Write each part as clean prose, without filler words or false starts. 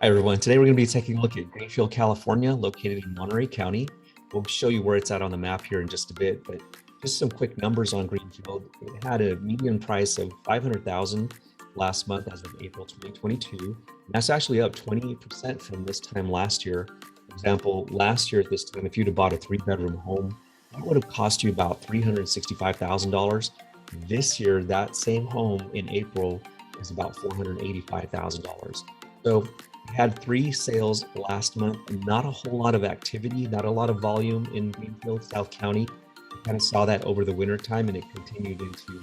Hi, everyone. Today we're going to be taking a look at Greenfield, California, located in Monterey County. We'll show you where it's at on the map here in just a bit, but just some quick numbers on Greenfield. It had a median price of $500,000 last month as of April 2022. And that's actually up 20% from this time last year. For example, last year at this time, if you'd have bought a 3-bedroom home, that would have cost you about $365,000. This year, that same home in April is about $485,000. So we had 3 sales last month, not a whole lot of activity, not a lot of volume in Greenfield, South County. We kind of saw that over the winter time, and it continued into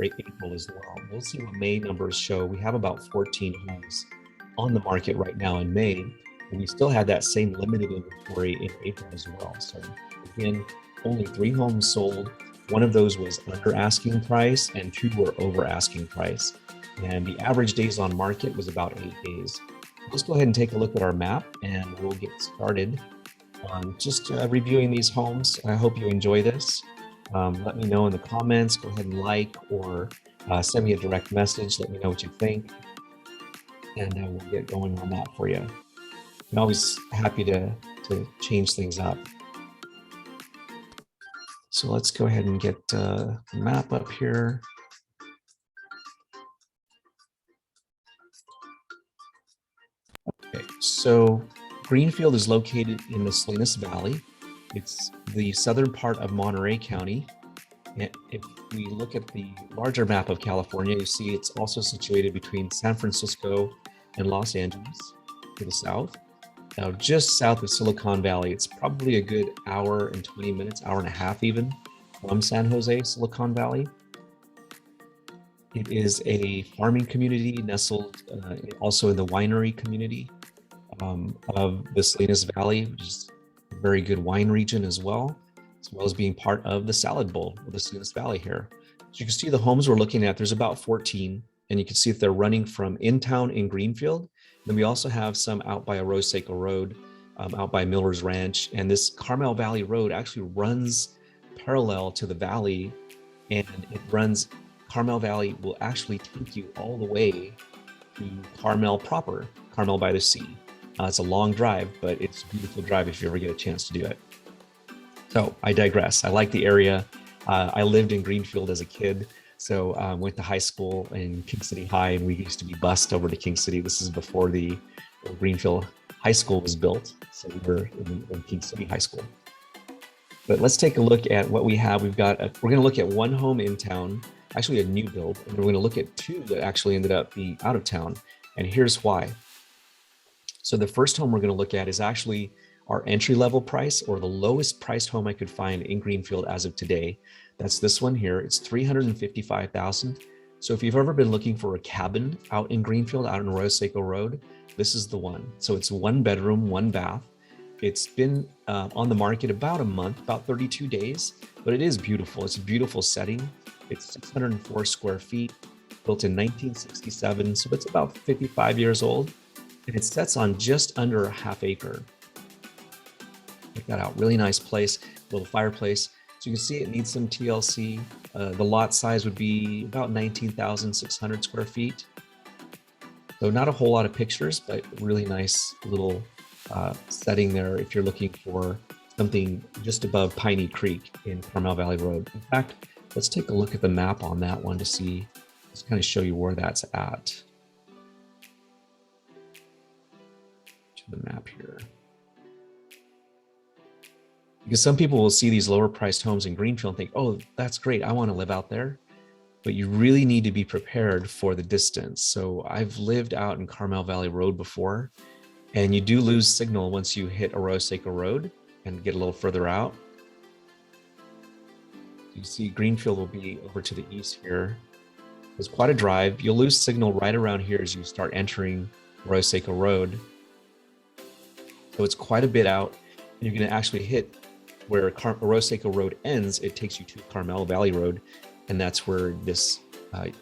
April as well. We'll see what May numbers show. We have about 14 homes on the market right now in May, and we still had that same limited inventory in April as well. So again, only 3 homes sold. One of those was under asking price and 2 were over asking price. And the average days on market was about 8 days. Let's go ahead and take a look at our map and we'll get started on just reviewing these homes. I hope you enjoy this. Let me know in the comments, go ahead and like or send me a direct message. Let me know what you think. And we'll get going on that for you. I'm always happy to change things up. So let's go ahead and get the map up here. Okay, so Greenfield is located in the Salinas Valley. It's the southern part of Monterey County. And if we look at the larger map of California, you see it's also situated between San Francisco and Los Angeles to the south. Now, just south of Silicon Valley, it's probably a good hour and 20 minutes, hour and a half even, from San Jose, Silicon Valley. It is a farming community nestled also in the winery community of the Salinas Valley, which is a very good wine region as well as being part of the salad bowl of the Salinas Valley here. So you can see the homes we're looking at, there's about 14, and you can see if they're running from in town in Greenfield. Then we also have some out by Arroyo Seco Road, out by Miller's Ranch. And this Carmel Valley Road actually runs parallel to the valley, and it runs, Carmel Valley will actually take you all the way to Carmel proper, Carmel by the sea. It's a long drive, but it's a beautiful drive if you ever get a chance to do it. So I digress. I like the area. I lived in Greenfield as a kid. So went to high school in King City High, and we used to be bused over to King City. This is before the Greenfield High School was built. So we were in King City High School. But let's take a look at what we have. We're going to look at 1 home in town, actually a new build, and we're going to look at 2 that actually ended up being out of town. And here's why. So the first home we're going to look at is actually our entry-level price, or the lowest priced home I could find in Greenfield as of today. That's this one here. It's $355,000. So if you've ever been looking for a cabin out in Greenfield, out on Arroyo Seco Road, this is the one. So it's 1 bedroom, 1 bath. It's been on the market about a month, about 32 days, but it is beautiful. It's a beautiful setting. It's 604 square feet, built in 1967. So it's about 55 years old. And it sets on just under a half acre. Check that out, really nice place, little fireplace. So you can see it needs some TLC. The lot size would be about 19,600 square feet. So not a whole lot of pictures, but really nice little setting there if you're looking for something just above Piney Creek in Carmel Valley Road. In fact, let's take a look at the map on that one to see, just kind of show you where that's at. To the map here. Because some people will see these lower priced homes in Greenfield and think, oh, that's great, I want to live out there. But you really need to be prepared for the distance. So I've lived out in Carmel Valley Road before, and you do lose signal once you hit Arroyo Seco Road and get a little further out. You see Greenfield will be over to the east here. It's quite a drive. You'll lose signal right around here as you start entering Arroyo Seco Road. So it's quite a bit out. And you're going to actually hit where Arroyo Seco Road ends. It takes you to Carmel Valley Road, and that's where this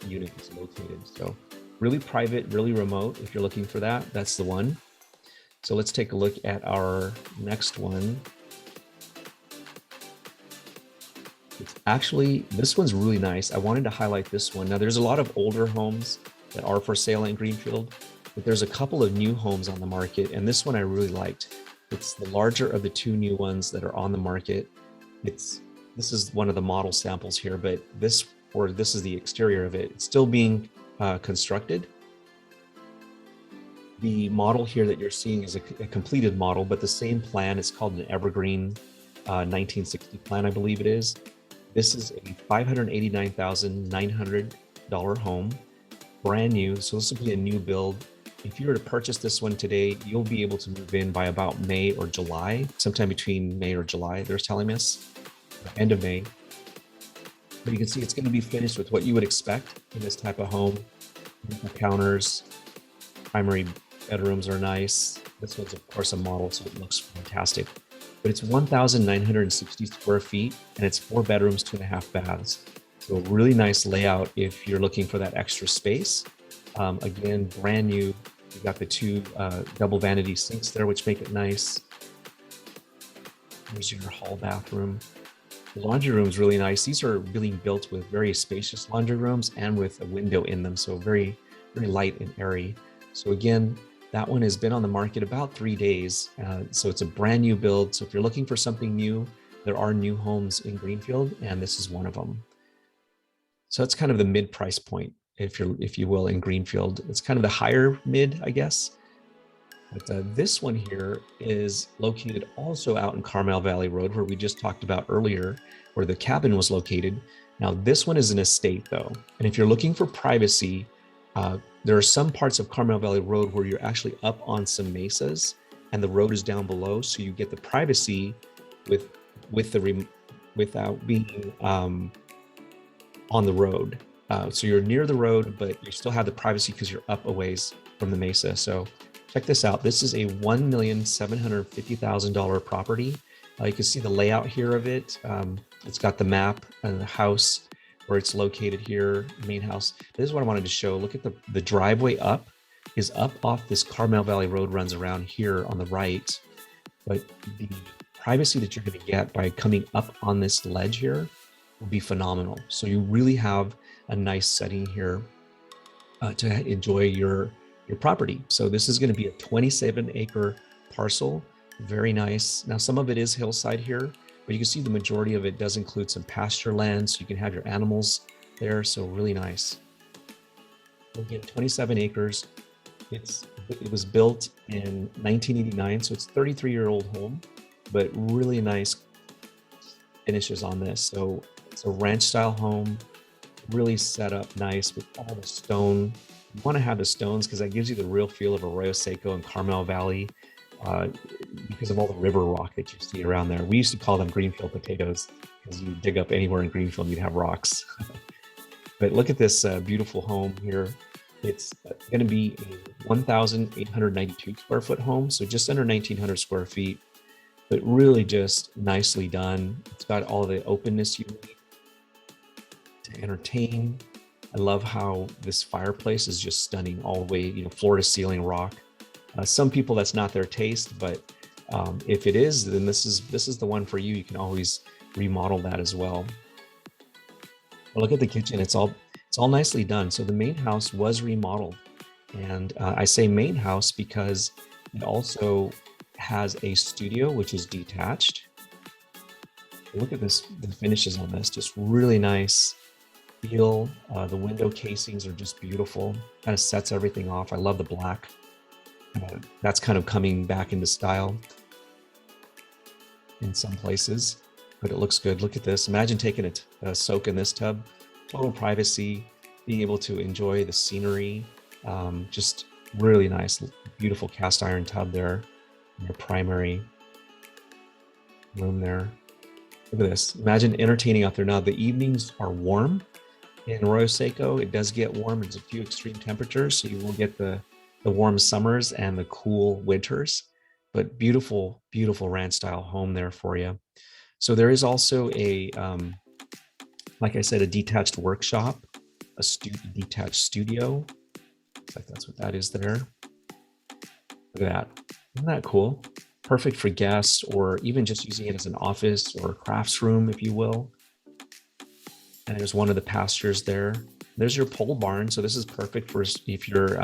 unit is located. So really private, really remote. If you're looking for that, that's the one. So let's take a look at our next one. It's actually, this one's really nice. I wanted to highlight this one. Now there's a lot of older homes that are for sale in Greenfield. but there's a couple of new homes on the market, and this one I really liked. It's the larger of the two new ones that are on the market. This is one of the model samples here, but this is the exterior of it. It's still being constructed. The model here that you're seeing is a completed model, but the same plan is called an Evergreen 1960 plan, I believe it is. This is a $589,900 home, brand new. So this will be a new build. If you were to purchase this one today, you'll be able to move in by about May or July, sometime between May or July, they're telling us, end of May. But you can see it's going to be finished with what you would expect in this type of home. Counters, primary bedrooms are nice. This one's of course a model, so it looks fantastic. But it's 1,960 square feet, and it's 4 bedrooms, 2.5 baths. So really nice layout if you're looking for that extra space. Again, brand new. You got the 2 double vanity sinks there, which make it nice. Here's your hall bathroom. The laundry room is really nice. These are being built with very spacious laundry rooms and with a window in them, so very, very light and airy. So again, that one has been on the market about 3 days. So it's a brand new build. So if you're looking for something new, there are new homes in Greenfield, and this is one of them. So it's kind of the mid price point, if you will, in Greenfield. It's kind of the higher mid, I guess. But this one here is located also out in Carmel Valley Road, where we just talked about earlier, where the cabin was located. Now, this one is an estate, though. And if you're looking for privacy, there are some parts of Carmel Valley Road where you're actually up on some mesas and the road is down below. So you get the privacy without being on the road. So you're near the road, but you still have the privacy because you're up a ways from the mesa. So check this out. This is a $1,750,000 property. You can see the layout here of it. It's got the map and the house where it's located here, main house. This is what I wanted to show. Look at the driveway up is up off this Carmel Valley Road, runs around here on the right. But the privacy that you're going to get by coming up on this ledge here will be phenomenal. So you really have a nice setting here to enjoy your property. So this is going to be a 27-acre parcel. Very nice. Now, some of it is hillside here, but you can see the majority of it does include some pasture land, so you can have your animals there. So really nice. Again, 27 acres. It was built in 1989, so it's a 33-year-old home, but really nice finishes on this. So it's a ranch-style home, really set up nice with all the stone. You want to have the stones because that gives you the real feel of Arroyo Seco and Carmel Valley. Because of all the river rock that you see around there. We used to call them Greenfield potatoes because you dig up anywhere in Greenfield, you'd have rocks. But look at this beautiful home here. It's going to be a 1,892 square foot home, so just under 1,900 square feet, but really just nicely done. It's got all the openness you need to entertain. I love how this fireplace is just stunning all the way, floor to ceiling rock. Some people that's not their taste, but if it is, then this is the one for you. You can always remodel that as well. But look at the kitchen; it's all nicely done. So the main house was remodeled, and I say main house because it also has a studio which is detached. Look at this; the finishes on this, just really nice feel. The window casings are just beautiful. Kind of sets everything off. I love the black. That's kind of coming back into style in some places, but it looks good. Look at this. Imagine taking a soak in this tub. Total privacy, being able to enjoy the scenery. Just really nice, beautiful cast iron tub there in your primary room there. Look at this. Imagine entertaining out there. Now, the evenings are warm in Arroyo Seco. It does get warm. There's a few extreme temperatures, so you will get the warm summers and the cool winters, but beautiful, beautiful ranch style home there for you. So there is also like I said, a detached workshop, a detached studio. Looks like that's what that is there. Look at that. Isn't that cool? Perfect for guests or even just using it as an office or crafts room, if you will. And there's one of the pastures there. There's your pole barn. So this is perfect for if you're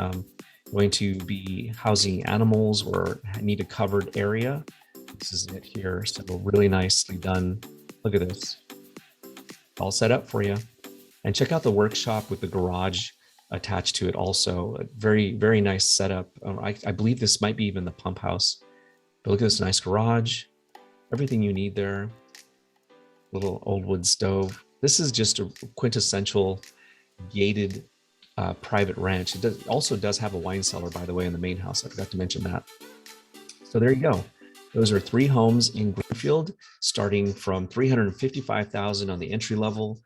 going to be housing animals or need a covered area. This is it here. So really nicely done. Look at this. All set up for you. And check out the workshop with the garage attached to it also. A very, very nice setup. I believe this might be even the pump house. But look at this nice garage. Everything you need there. Little old wood stove. This is just a quintessential gated private ranch. It also does have a wine cellar, by the way, in the main house. I forgot to mention that. So there you go. Those are 3 homes in Greenfield, starting from $355,000 on the entry level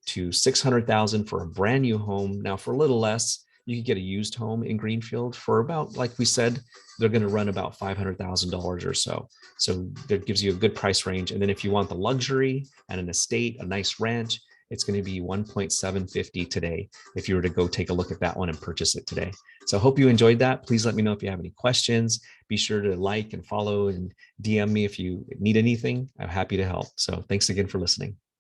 to $600,000 for a brand new home. Now, for a little less, you could get a used home in Greenfield for about, like we said, they're going to run about $500,000 or so. So that gives you a good price range. And then if you want the luxury and an estate, a nice ranch, it's going to be 1.750 today if you were to go take a look at that one and purchase it today. So I hope you enjoyed that. Please let me know if you have any questions. Be sure to like and follow and DM me if you need anything. I'm happy to help. So thanks again for listening.